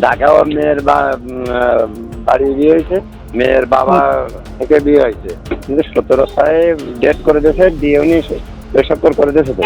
ঢাকা মেয়ের বাড়ি বিয়ে হয়েছে, মেয়ের বাবা থেকে বিয়ে হয়েছে, কিন্তু 17 ডেট করে দিয়েছে, বিয়ে নিয়েছে, বেসত্তর করে দিয়েছে। তো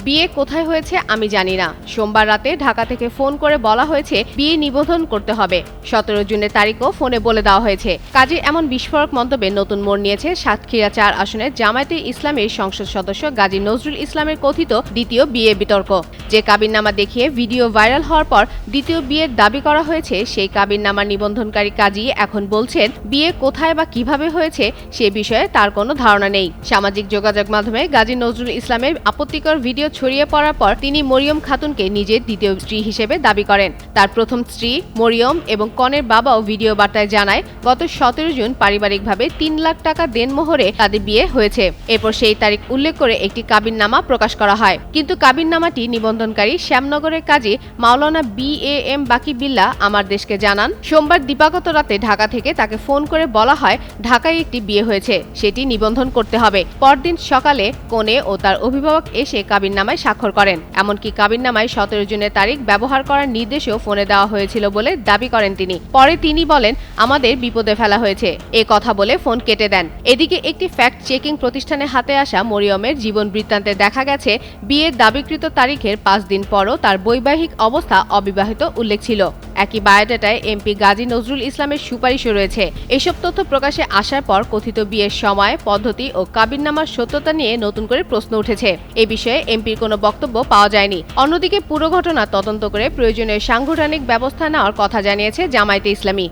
বিয়ে কোথায় হয়েছে আমি জানি না। সোমবার রাতে ঢাকা থেকে ফোন করে বলা হয়েছে বিয়ে নিবন্ধন করতে হবে। 17 জুনের তারিখও ফোনে বলে দেওয়া হয়েছে। কাজী এমন বিস্ফোরক মন্তব্যে নতুন মোড় নিয়েছে সাতক্ষীরা 4 আসনের জামায়াতে ইসলামের সংসদ সদস্য গাজী নজরুল ইসলামের কথিত দ্বিতীয় বিয়ে বিতর্ক। যে কাবিননামা দেখিয়ে ভিডিও ভাইরাল হওয়ার পর দ্বিতীয় বিয়ের দাবি করা হয়েছে, সেই কাবিননামার নিবন্ধনকারী কাজী এখন বলছেন বিয়ে কোথায় বা কিভাবে হয়েছে সে বিষয়ে তার কোনো ধারণা নেই। সামাজিক যোগাযোগ মাধ্যমে গাজী নজরুল ইসলামের আপত্তিকর ভিডিও ছড়িয়ে পড়ার পর তিনি মরিয়ম খাতুনকে নিজের দ্বিতীয় স্ত্রী হিসেবে দাবি করেন। তার প্রথম স্ত্রী মরিয়ম এবং কনের বাবাও ভিডিও বার্তায় জানায় গত 17 জুন পারিবারিকভাবে 3 লাখ টাকা দেনমোহরে তাদের বিয়ে হয়েছে। এরপর সেই তারিখ উল্লেখ করে একটি কাবিননামা প্রকাশ করা হয়, কিন্তু কাবিননামাটি নিবন্ধনকারী শ্যামনগরের কাজী মাওলানা BAM বাকি বিল্লাহ আমার দেশকে জানান, সোমবার দিবাগত রাতে ঢাকা থেকে তাকে ফোন করে বলা হয় ঢাকায় একটি বিয়ে হয়েছে, সেটি নিবন্ধন করতে হবে। পরদিন সকালে কনে ও তার অভিভাবক এসে কাবিননামায় স্বাক্ষর করেন। এমনকি কাবিননামায় 17 জুনের তারিখ ব্যবহার করার নির্দেশও ফোনে দেওয়া হয়েছিল বলে দাবি করেন তিনি। পরে তিনি বলেন আমাদের বিপদে ফেলা হয়েছে, এ কথা বলে ফোন কেটে দেন। এদিকে একটি ফ্যাক্ট চেকিং প্রতিষ্ঠানের হাতে আসা মরিয়মের জীবন বৃত্তান্তে দেখা গেছে বিয়ের দাবিকৃত তারিখের 5 দিন পরও তার বৈবাহিক অবস্থা অবিবাহিত উল্লেখ ছিল। একই বায়োডাটায় এমপি গাজী নজরুল ইসলামের সুপারিশও রয়েছে। এসব তথ্য প্রকাশে আসার পর কথিত বিয়ের সময়, পদ্ধতি ও কাবিননামার সত্যতা নিয়ে নতুন করে প্রশ্ন উঠেছে। এ বিষয়ে এমপির কোনো বক্তব্য পাওয়া যায়নি। অন্যদিকে পুরো ঘটনা তদন্ত করে প্রয়োজনীয় সাংগঠনিক ব্যবস্থা নেওয়ার কথা জানিয়েছে জামায়াতে ইসলামী।